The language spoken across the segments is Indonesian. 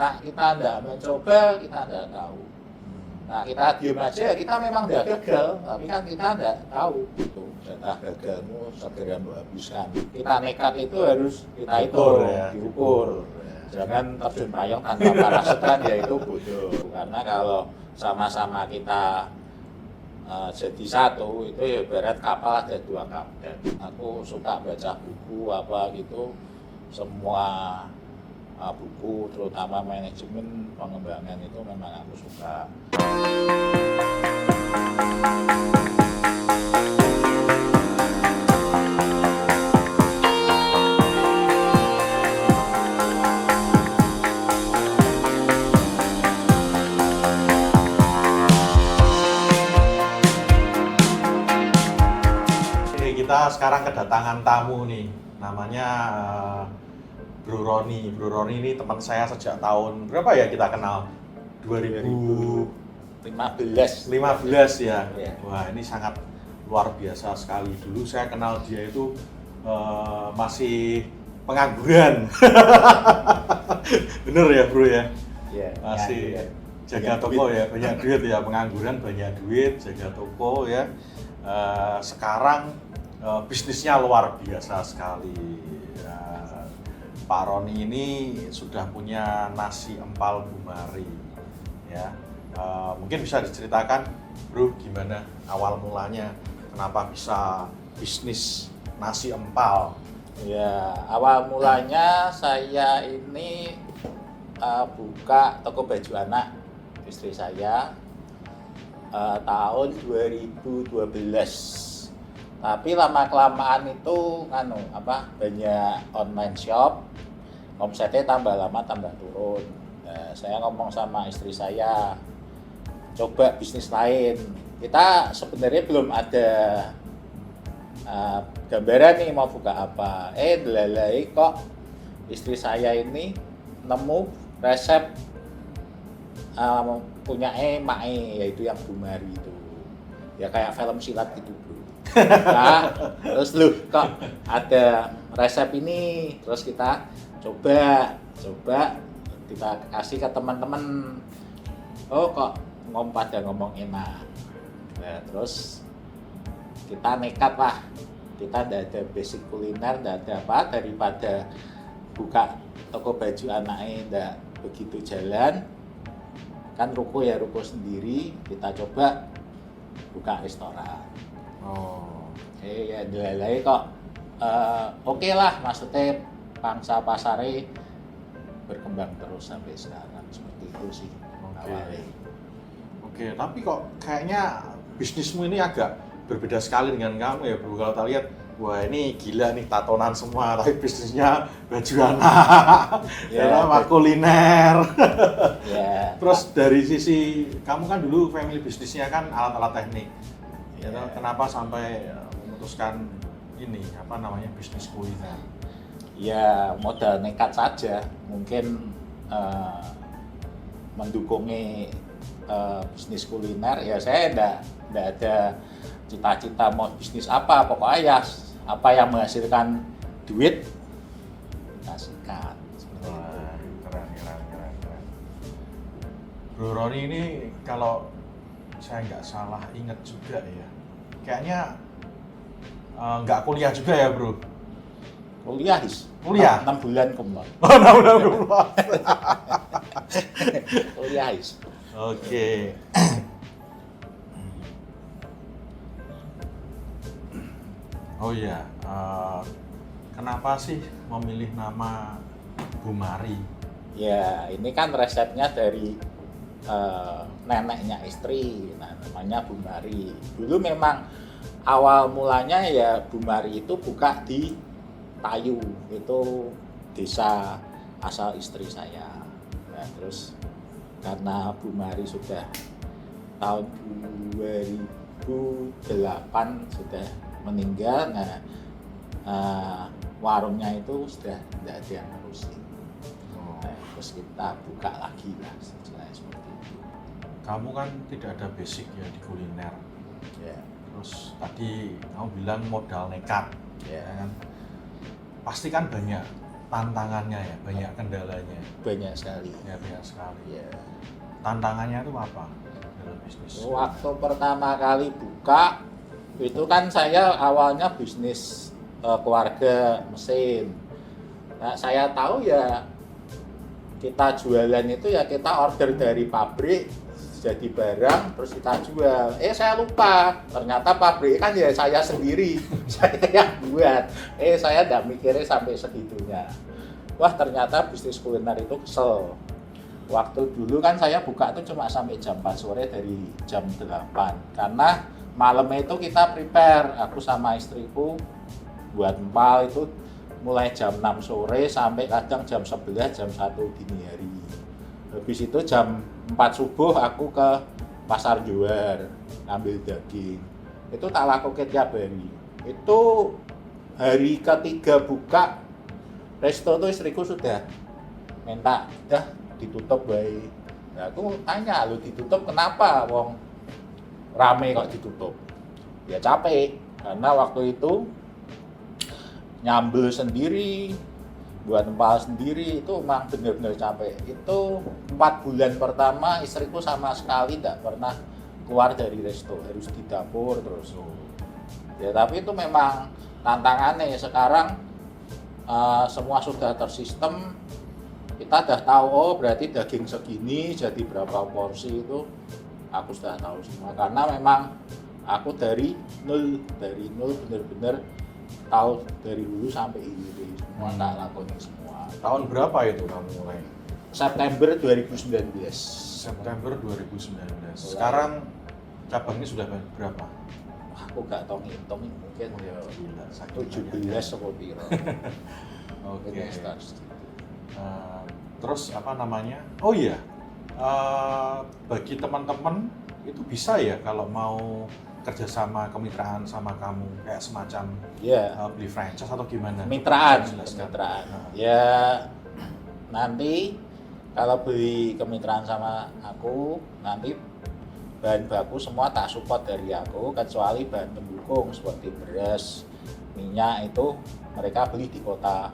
Nah, kita tidak mencoba, kita tidak tahu. Nah, kita diam aja, kita memang tidak gagal, tapi kan kita tidak tahu. Itu jatah gagalmu segera habiskan. Kita nekat itu harus kita hitung, diukur. Jangan terjun payung tanpa parasutan, ya itu bodoh. Karena kalau sama-sama kita jadi satu, itu ya ibarat kapal ada dua kapten. Aku suka baca buku apa gitu, semua buku terutama manajemen pengembangan itu memang aku suka. Kita sekarang kedatangan tamu nih, namanya Bro Roni. Bro Roni ini teman saya sejak tahun berapa ya kita kenal? 2015 ya. Wah, ini sangat luar biasa sekali. Dulu saya kenal dia itu masih pengangguran. Bener ya Bro ya? Masih jaga toko ya, banyak duit ya, pengangguran banyak duit, jaga toko ya. Sekarang bisnisnya luar biasa sekali. Pak Roni ini sudah punya nasi empal Bumari, ya. Mungkin bisa diceritakan, Bro, gimana awal mulanya, kenapa bisa bisnis nasi empal? Ya, awal mulanya saya ini buka toko baju anak istri saya tahun 2012. Tapi lama-kelamaan itu banyak online shop, omsetnya tambah lama tambah turun. Nah, saya ngomong sama istri saya, coba bisnis lain. Kita sebenarnya belum ada gambaran nih mau buka apa. Delalai kok istri saya ini nemu resep punya Mae, yaitu yang Bumari itu. Ya kayak film silat gitu, Bro. Nah, terus kok ada resep ini, terus kita coba kita kasih ke teman-teman. Oh kok pada ngomong enak. Nah, terus kita nekat lah, kita tidak ada basic kuliner, tidak ada apa, daripada buka toko baju anaknya tidak begitu jalan, kan ruko sendiri, kita coba buka restoran. Ya dilalai kok oke lah, maksudnya pangsa pasarnya berkembang terus sampai sekarang, seperti itu sih awalnya. Oke, tapi kok kayaknya bisnismu ini agak berbeda sekali dengan kamu ya Bro. Kalau kita lihat, wah ini gila nih, tatonan semua, tapi bisnisnya baju anak, sama kuliner. Terus dari sisi kamu kan dulu family bisnisnya kan alat-alat teknik. Kenapa sampai memutuskan ini bisnis kuliner? Ya modal nekat saja, mungkin mendukungnya bisnis kuliner. Ya saya enggak ada cita-cita mau bisnis apa, pokoknya ya apa yang menghasilkan duit kita sikat. Keren. Bro Roni ini kalau saya nggak salah ingat juga ya, kayaknya nggak kuliah juga ya Bro? Kuliah? 6 bulan kumlot. 6 bulan kumlot. Kuliah. Oke. Oh iya, kenapa sih memilih nama Bumari? Ya ini kan resepnya dari neneknya istri, namanya Bumari. Dulu memang awal mulanya ya Bumari itu buka di Tayu, itu desa asal istri saya. Nah, terus karena Bumari sudah tahun 2008 sudah meninggal, warungnya itu sudah tidak ada yang ngurusin. Terus kita buka lagi lah, seperti itu. Kamu kan tidak ada basic ya di kuliner. Terus tadi kamu bilang modal nekat, kan? Pasti kan banyak tantangannya ya, banyak kendalanya. Banyak sekali. Ya, banyak sekali. Ya. Tantangannya itu apa dalam bisnis? Waktu pertama kali buka itu kan saya awalnya bisnis keluarga mesin. Nah, saya tahu ya kita jualan itu ya kita order dari pabrik jadi barang terus kita jual. Saya lupa ternyata pabrik kan ya saya sendiri, saya yang buat. Saya nggak mikirnya sampai segitunya. Wah, ternyata bisnis kuliner itu kesel. Waktu dulu kan saya buka itu cuma sampai jam 4 sore dari jam 8 karena malamnya itu kita prepare, aku sama istriku buat empal itu mulai jam 6 sore sampai kadang jam 11, jam 1 dini hari. Habis itu jam 4 subuh aku ke pasar Johar ambil daging. Itu tak lakukan tiap hari. Itu hari ketiga buka resto tuh istriku sudah minta udah ditutup baik. Nah, aku tanya, lu ditutup kenapa? Wong rame kok ditutup. Ya capek karena waktu itu nyambel sendiri, buat empal sendiri itu memang benar-benar capek. Itu 4 bulan pertama istriku sama sekali tidak pernah keluar dari resto, harus di dapur terus. Ya tapi itu memang tantangannya. Sekarang semua sudah tersistem, kita sudah tahu oh berarti daging segini jadi berapa porsi itu aku sudah tahu semua karena memang aku dari nol benar-benar tahu dari dulu sampai ini semua tak lakukan semua. Tahun berapa itu kamu mulai? September 2019. September 2019. Sekarang cabangnya sudah berapa? Aku gak tahu ngitung mungkin ya gila, 17 atau piro. Oke. Terus apa namanya? Oh iya, bagi teman-teman itu bisa ya kalau mau kerjasama kemitraan sama kamu kayak semacam beli franchise atau gimana? Kemitraan. Nah. Ya nanti kalau beli kemitraan sama aku nanti bahan baku semua tak support dari aku kecuali bahan pendukung seperti beras, minyak itu mereka beli di kota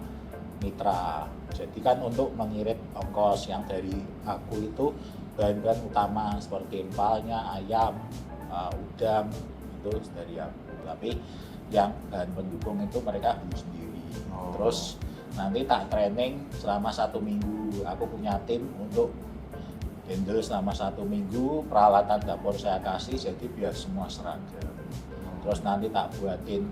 mitra. Jadi kan untuk mengirit ongkos yang dari aku itu bahan-bahan utama seperti empalnya, ayam, udang itu dari aku. Tapi yang bahan pendukung itu mereka beli sendiri. Terus nanti tak training selama 1 minggu. Aku punya tim untuk handle selama 1 minggu, peralatan dapur saya kasih jadi biar semua seragam. Terus nanti tak buatin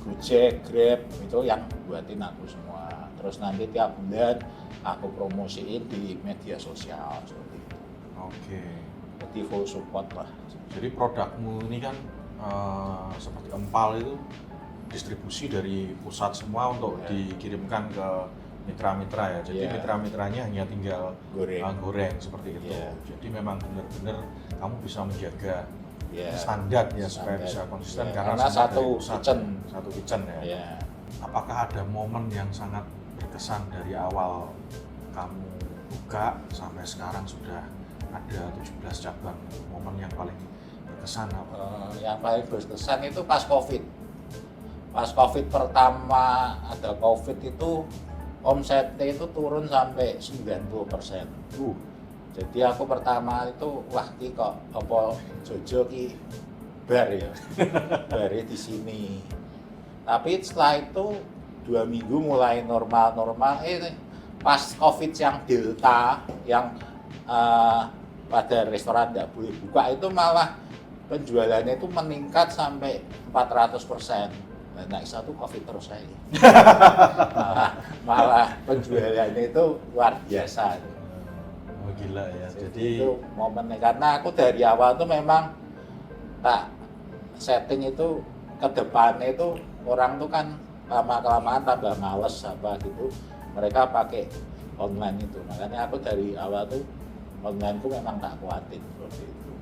Gojek, Grab itu yang buatin aku semua. Terus nanti tiap bulan aku promosiin di media sosial seperti itu. Oke. Jadi full support lah. Jadi produkmu ini kan seperti empal itu distribusi dari pusat semua untuk dikirimkan ke mitra-mitra ya. Jadi mitra-mitranya hanya tinggal goreng seperti itu. Jadi memang benar-benar kamu bisa menjaga standar ya supaya bisa konsisten karena satu kitchen ya. Apakah ada momen yang sangat berkesan dari awal kamu buka sampai sekarang sudah ada 17 cabang? Momen yang paling berkesan apa? Yang paling berkesan itu pas COVID. Pas COVID pertama ada COVID itu omsetnya itu turun sampai 90%. Jadi aku pertama itu wah ki kok apa Jojo ki bar ya. Bare di sini. Tapi setelah itu 2 minggu mulai normal pas COVID yang Delta yang pada restoran tidak boleh buka itu malah penjualannya itu meningkat sampai 400%. Nah, satu COVID terus saya. malah penjualannya itu luar biasa. Oh gila ya. Jadi itu momennya karena aku dari awal tuh memang tak setting itu ke depannya itu orang tuh kan lama-kelamaan tambah males apa gitu. Mereka pakai online itu. Makanya aku dari awal tuh online ku memang tak kuatin seperti itu.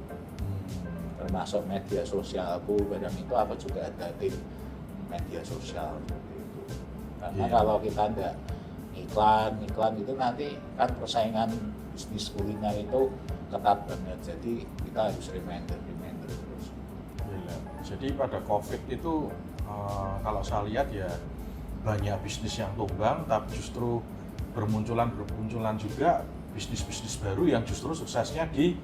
Termasuk media sosial aku, barang itu aku juga ada tim media sosial seperti itu. Karena kalau kita enggak iklan itu nanti kan persaingan bisnis kuliner itu ketat banget. Jadi kita harus reminder terus. Gila. Jadi pada COVID itu kalau saya lihat ya banyak bisnis yang tumbang, tapi justru bermunculan juga bisnis-bisnis baru yang justru suksesnya di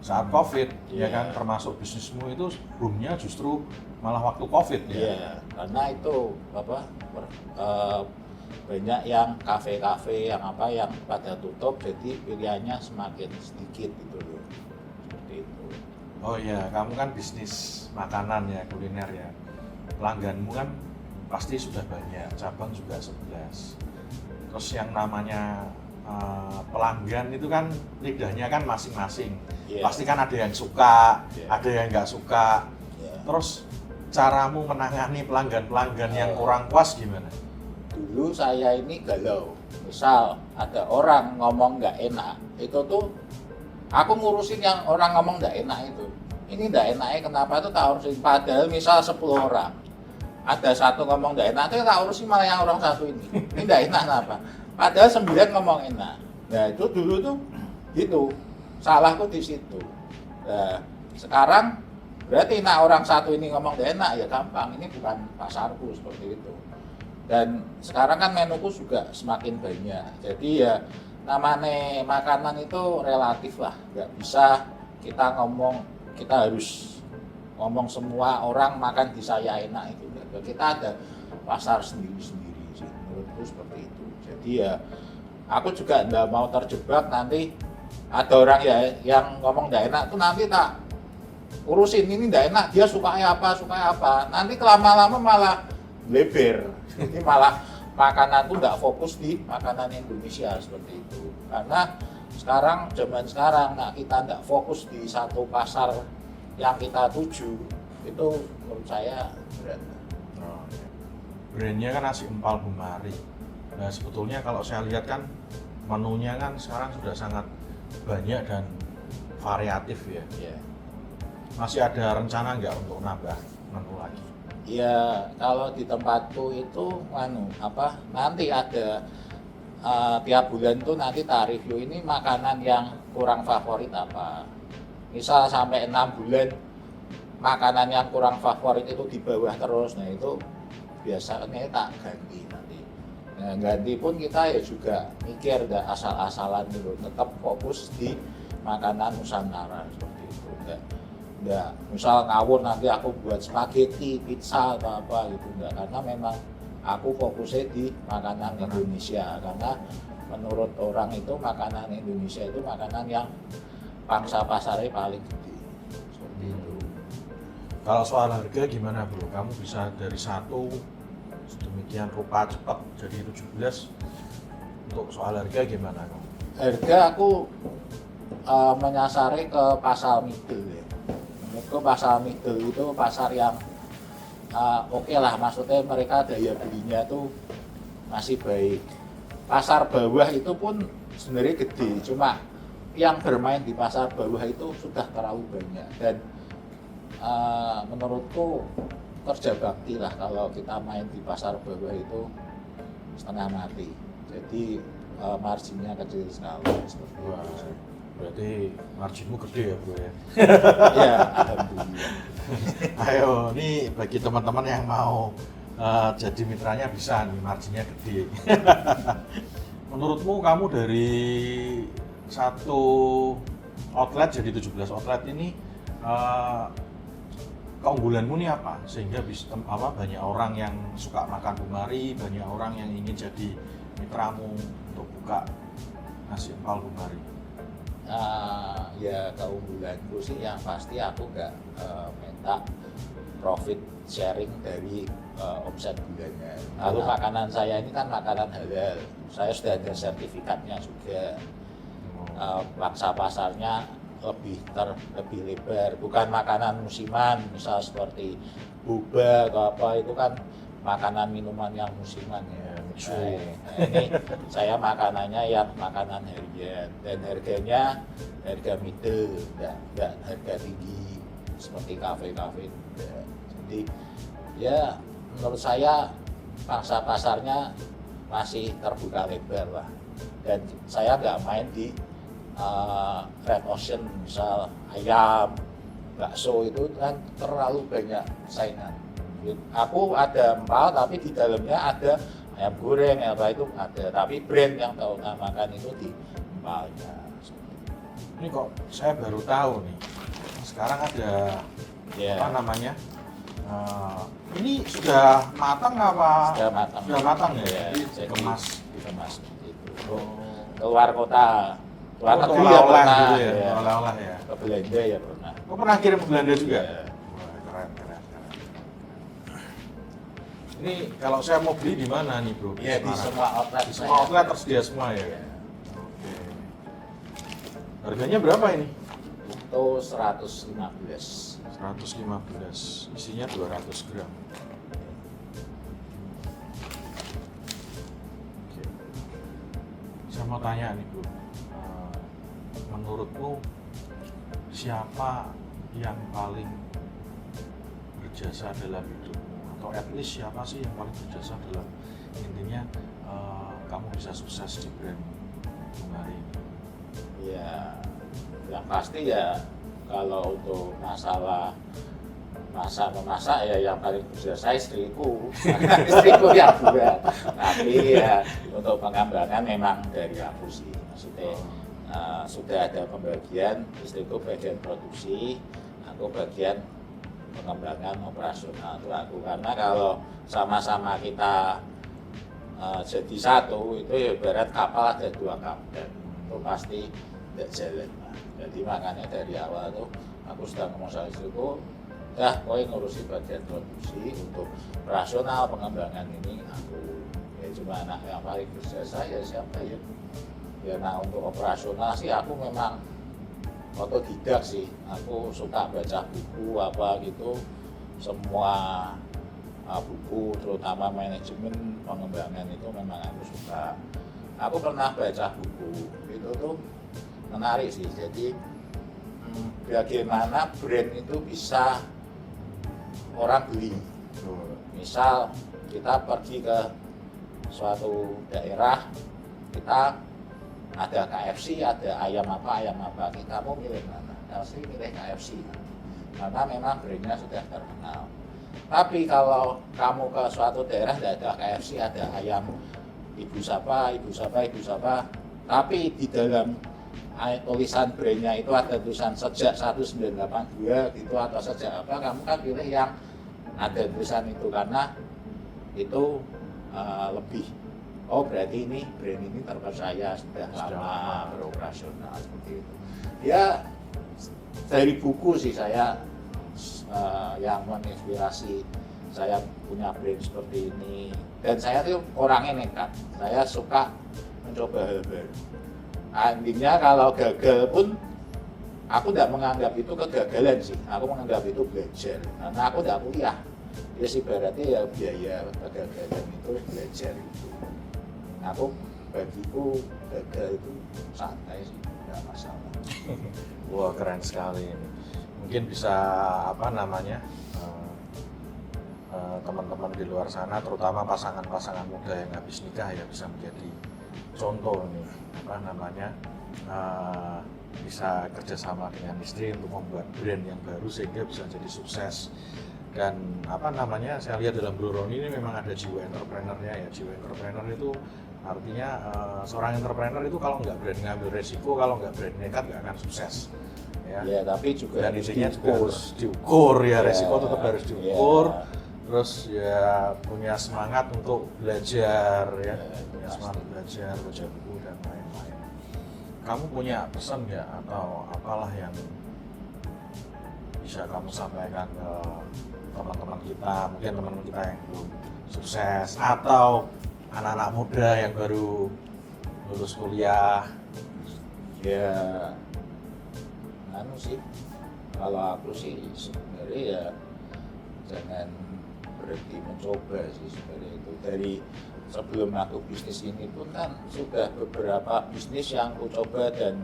saat COVID, ya kan, termasuk bisnismu itu boomnya justru malah waktu COVID ya. Iya, karena itu banyak yang kafe-kafe yang pada tutup, jadi pilihannya semakin sedikit gitu loh. Seperti itu. Oh iya, kamu kan bisnis makanan ya, kuliner ya. Pelangganmu kan pasti sudah banyak, cabang juga 11. Terus yang namanya pelanggan itu kan lidahnya kan masing-masing. Pasti kan ada yang suka, ada yang nggak suka. Terus caramu menangani pelanggan-pelanggan yang kurang puas gimana? Dulu saya ini galau. Misal ada orang ngomong nggak enak, itu tuh aku ngurusin yang orang ngomong nggak enak itu. Ini nggak enaknya kenapa itu tak urusin. Padahal misal 10 orang, ada satu ngomong nggak enak, itu tak urusin malah yang orang satu ini. Ini nggak enak kenapa? Padahal 9 ngomong enak. Nah itu dulu tuh gitu, salahku di situ. Nah sekarang berarti orang satu ini ngomong nggak enak ya gampang. Ini bukan pasarku seperti itu. Dan sekarang kan menuku juga semakin banyak. Jadi ya namanya makanan itu relatif lah. Nggak bisa kita harus ngomong semua orang makan di saya enak itu. Kita ada pasar sendiri-sendiri sih, menurutku seperti itu. Jadi ya aku juga nggak mau terjebak nanti ada orang ya yang ngomong nggak enak tuh nanti tak urusin ini nggak enak, dia sukanya apa, nanti lama-lama malah lebar. Jadi malah makanan tuh nggak fokus di makanan Indonesia seperti itu. Karena zaman sekarang kita nggak fokus di satu pasar yang kita tuju, itu menurut saya berat. Brandnya kan nasi empal Bumari. Nah sebetulnya kalau saya lihat kan menunya kan sekarang sudah sangat banyak dan variatif ya. Masih ada rencana nggak untuk nambah menu lagi? Ya kalau di tempatku itu nanti ada tiap bulan tuh nanti tak review ini makanan yang kurang favorit apa. Misal sampai 6 bulan makanan yang kurang favorit itu di bawah terus, nah itu biasanya tak ganti nanti. Nah ganti pun kita ya juga mikir dan asal-asalan gitu, tetap fokus di makanan Nusantara seperti itu. Enggak, misal ngawur nanti aku buat spaghetti, pizza atau apa gitu enggak, karena memang aku fokusnya di makanan Indonesia, karena menurut orang itu makanan Indonesia itu makanan yang pangsa pasarnya paling gede seperti itu. Kalau soal harga gimana bro? Kamu bisa dari 1 sedemikian rupa cepat jadi 17. Untuk soal harga gimana kamu? Harga aku menyasari ke pasar middle ya. Ke pasar middle itu pasar yang oke lah, maksudnya mereka daya belinya tuh masih baik. Pasar bawah itu pun sebenarnya gede, cuma yang bermain di pasar bawah itu sudah terlalu banyak dan menurutku kerja bakti lah kalau kita main di pasar bawah itu setengah mati. Jadi marginnya kecil sekali seperti itu. Berarti marginmu gede ya bro ya? Iya, alhamdulillah. Ayo, ini bagi teman-teman yang mau jadi mitranya bisa nih, marginnya gede. Menurutmu kamu dari satu outlet jadi 17 outlet ini keunggulanmu nih apa? Sehingga banyak orang yang suka makan Bumari, banyak orang yang ingin jadi mitramu untuk buka nasi empal Bumari. Ya keunggulanku sih yang pasti aku nggak minta profit sharing dari omset bulannya. Lalu makanan saya ini kan makanan halal, saya sudah ada sertifikatnya juga. Pangsa pasarnya lebih lebar, bukan makanan musiman, misal seperti boba atau apa, itu kan makanan minuman yang musiman ya. Nah, ini saya makanannya yang makanan harian dan harganya harga middle, enggak harga tinggi seperti kafe-kafe. Jadi ya menurut saya pangsa pasarnya masih terbuka lebar lah, dan saya nggak main di Red Ocean, misal ayam, bakso itu kan terlalu banyak saingan. Aku ada empal tapi di dalamnya ada ayam goreng apa itu ada, tapi brand yang tahu namakan itu di empalnya. Ini kok saya baru tahu nih. Sekarang ada Ya, apa namanya? Ini sudah matang apa? sudah matang. Sudah matang ya. Ya, Jadi jadi dikemas seperti itu. Keluar kota, keluar Untuk negeri ya oleh-oleh pernah, gitu ya, ya. oleh-oleh ya. Ke Belanda ya pernah. Kok pernah kirim ke Belanda juga? Ya. Wah, keren, keren, keren. Ini kalau saya mau beli di mana nih bro? Ya di Semarang? semua outlet. Di semua outlet tersedia semua ya. Ya. Oke. Harganya berapa ini? Itu 115. 115, isinya 200 gram. Oke. Saya mau tanya nih bro, menurutmu siapa yang paling berjasa dalam hidupmu? Atau at least siapa sih yang paling berjasa dalam intinya kamu bisa sukses di brand Bumari ini? Ya, yang pasti ya kalau untuk masalah masak ya yang paling berjasa istriku. Istriku yang buat. Tapi ya untuk pengembangan memang dari aku sih. Maksudnya sudah ada pembagian, istriku bagian produksi, aku bagian pengembangan operasional itu aku. Karena kalau sama-sama kita jadi satu itu ya ibarat kapal ada dua kapten, itu pasti tidak jalan. Jadi makanya dari awal tuh aku sudah ngomong sama istriku, kowe ngurusi bagian produksi, untuk operasional pengembangan ini aku. Ya cuma anak yang paling berjasa ya siapa ya. Ya nah untuk operasional sih aku memang otodidak sih. Aku suka baca buku apa gitu, semua buku terutama manajemen pengembangan itu memang aku suka. Aku pernah baca buku itu tuh menarik sih. Jadi bagaimana brand itu bisa orang beli. Misal kita pergi ke suatu daerah, kita ada KFC, ada ayam apa, kita mau milih mana? Pasti milih KFC, karena memang brandnya sudah terkenal. Tapi kalau kamu ke suatu daerah tidak ada KFC, ada ayam ibu siapa, tapi di dalam tulisan brandnya itu ada tulisan sejak 1982 gitu atau sejak apa, kamu kan pilih yang ada tulisan itu karena itu lebih berarti ini brand ini terpercaya sudah lama beroperasional seperti itu. Ya dari buku sih saya yang menginspirasi saya punya brand seperti ini, dan saya tuh orangnya nekat, saya suka mencoba hal baru. Intinya kalau gagal pun aku tidak menganggap itu kegagalan sih, aku menganggap itu belajar, karena aku tidak kuliah. Ya sih berarti ya biaya kegagalan itu belajar itu. Aku bagiku gagal itu santai sih, tidak masalah. Wah keren sekali ini. Mungkin bisa apa namanya teman-teman di luar sana, terutama pasangan-pasangan muda yang habis nikah ya bisa menjadi contoh nih apa namanya bisa kerjasama dengan istri untuk membuat brand yang baru sehingga bisa jadi sukses. Dan apa namanya saya lihat dalam Bro Roni ini memang ada jiwa entrepreneurnya ya. Jiwa entrepreneur itu artinya seorang entrepreneur itu kalau nggak berani ngambil resiko, kalau nggak berani nekat nggak akan sukses. Ya tapi juga dan intinya juga harus diukur ya, resiko tetap harus diukur. Terus ya punya semangat untuk belajar ya, punya semangat belajar, baca buku dan lain-lain. Kamu punya pesan nggak atau apalah yang bisa kamu sampaikan ke teman-teman kita, mungkin teman-teman kita yang belum sukses atau anak-anak muda yang baru lulus kuliah? Ya sih, kalau aku sih sebenarnya ya jangan berhenti mencoba sih sebenarnya itu. Dari sebelum aku bisnis ini pun kan sudah beberapa bisnis yang aku coba dan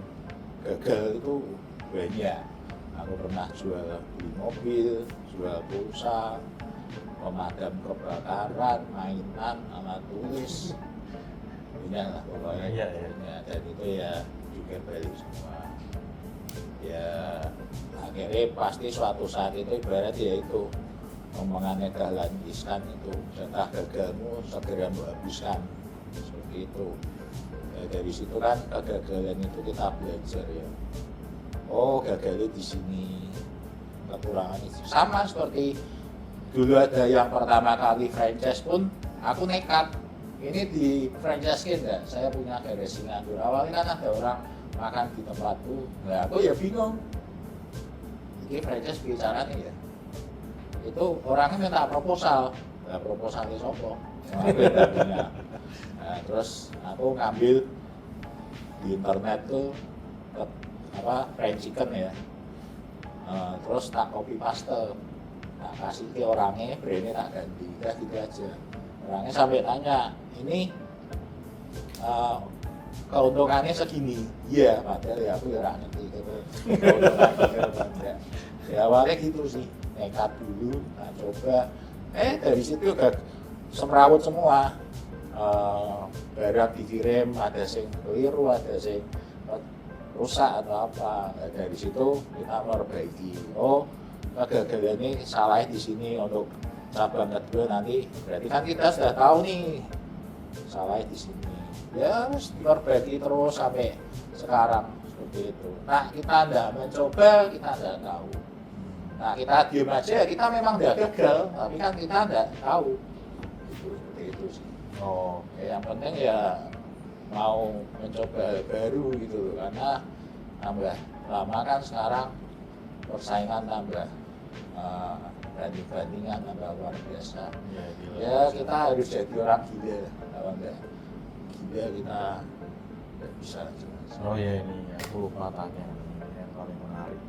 gagal itu banyak. Aku pernah jual beli mobil, jual pulsa, pemadam kebakaran, mainan, alat tulis, banyak lah pokoknya. Ya. Dan itu ya juga balik semua. Ya akhirnya pasti suatu saat itu ibarat ya itu omongannya Dahlan Iskan itu jatah gagalmu segera mbok habiskan seperti itu. Ya, dari situ kan kegagalan itu kita belajar ya. Oh gagalnya di sini, kekurangan itu sama seperti dulu ada yang pertama kali franchise pun aku nekat ini di franchise enggak, saya punya garasi nganggur. Awalnya kan ada orang makan di tempatku, nah aku ya bingung ini franchise bicara nih ya, itu orangnya minta proposal, nah proposalnya sopo nah terus aku ngambil di internet tuh fried chicken ya. Terus tak copy paste, tak kasih ke orangnya, brandnya tak ganti, udah gitu aja. Orangnya sampai tanya, ini keuntungannya segini, iya padahal ya aku ya ngerti gitu. Keuntungannya ya awalnya gitu sih, nekat dulu, nah coba, dari situ udah semrawut semua. Barang dikirim ada yang keliru, ada yang rusak atau apa. Nah, dari situ kita memperbaiki. Oh, kegagalan ini salahnya di sini untuk cabang kedua nanti. Berarti kan kita sudah tahu nih salahnya di sini. Ya harus diperbaiki terus sampai sekarang seperti itu. Nah kita tidak mencoba, kita tidak tahu. Nah kita diam aja, kita memang tidak gagal, tapi kan kita tidak tahu. Seperti itu sih. Oh, yang penting ya mau mencoba baru gitu, karena tambah lama kan sekarang persaingan tambah banding-bandingan tambah luar biasa. Ya kita harus jadi orang gila, kalau enggak gila kita nggak bisa. Oh ya ini aku lupa tanya yang paling menarik.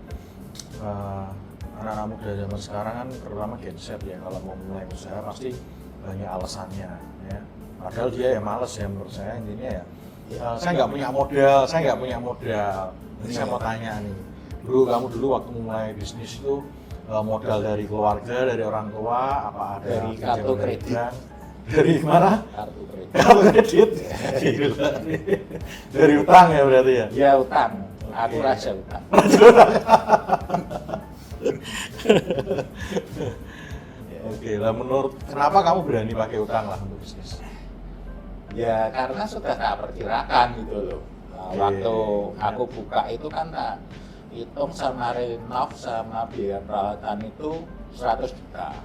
Anak-anak muda zaman sekarang kan terutama Gen Z ya, kalau mau mulai usaha pasti banyak alasannya ya. Padahal dia ya males ya, menurut saya intinya ya, saya nggak punya modal. Jadi saya mau tanya nih, kamu dulu waktu mulai bisnis itu modal dari keluarga, dari orang tua, apa ada dari kartu kredit? Dari mana? Kartu kredit. Kartu kredit. Dari utang ya berarti ya? Ya utang. Aku raja utang. Oke, lah menurut kenapa kamu berani pakai utang lah untuk bisnis? Ya karena sudah tak perkirakan gitu loh. Nah, waktu aku buka itu kan tak hitung sama renov sama biaya perawatan itu 100 juta.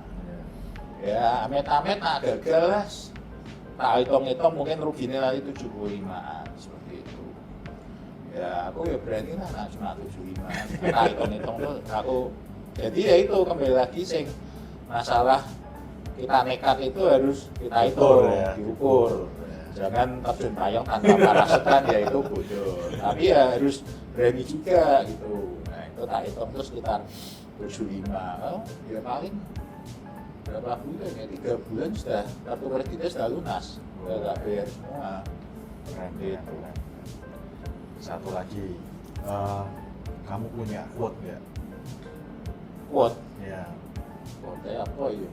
Ya amit-amit nak gagal lah. Tak hitung-hitung mungkin ruginya lagi 75-an seperti itu. Ya aku ya berani lah nah, cuma 75. Tak hitung-hitung tuh aku. Jadi ya itu kembali lagi sing masalah kita nekat itu harus kita hitung, diukur. Jangan terjun payung tanpa parasutan ya itu bodoh. Tapi ya harus berani juga gitu. Nah itu tak hitung tuh sekitar 75. Oh, ya paling berapa bulan ya? 3 bulan sudah kartu kreditnya sudah lunas. Sudah bayar semua. Keren gitu. Satu lagi, kamu punya quote nggak? Quote? Ya. Quote apa ya?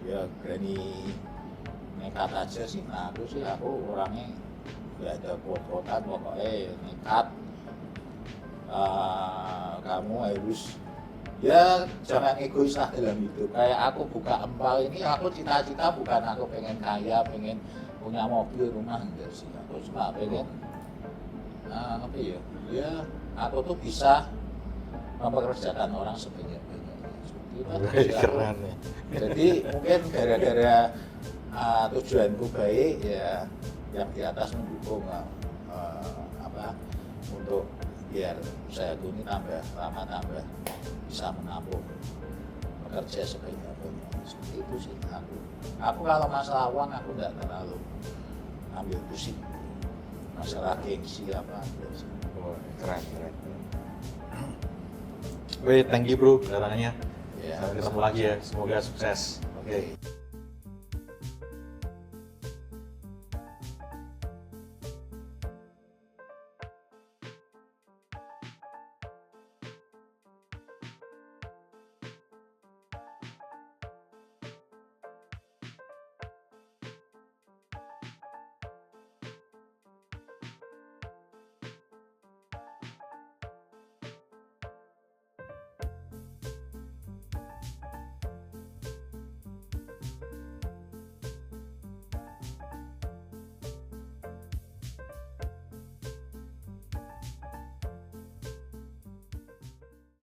Ya berani nekat aja sih. Nah aku orangnya nggak ada quote-quotean, pokoknya nekat. Kamu harus ya jangan egois lah dalam hidup. Kayak aku buka empal ini, aku cita-cita bukan aku pengen kaya, pengen punya mobil, rumah, enggak sih. Aku cuma pengen apa ya? Ya aku tuh bisa mempekerjakan orang sebanyak-banyaknya. Keren ya. Jadi mungkin gara-gara tujuanku baik ya, yang di atas mendukung untuk biar usahaku ini tambah lama tambah bisa menampung pekerja sebanyak-banyaknya. Seperti itu sih aku kalau masalah uang aku nggak terlalu ambil pusing, masalah gengsi apa enggak sih. Keren. Wait, thank you bro kedatangannya. Ya, Sampai ketemu lagi ya, semoga sukses. Oke.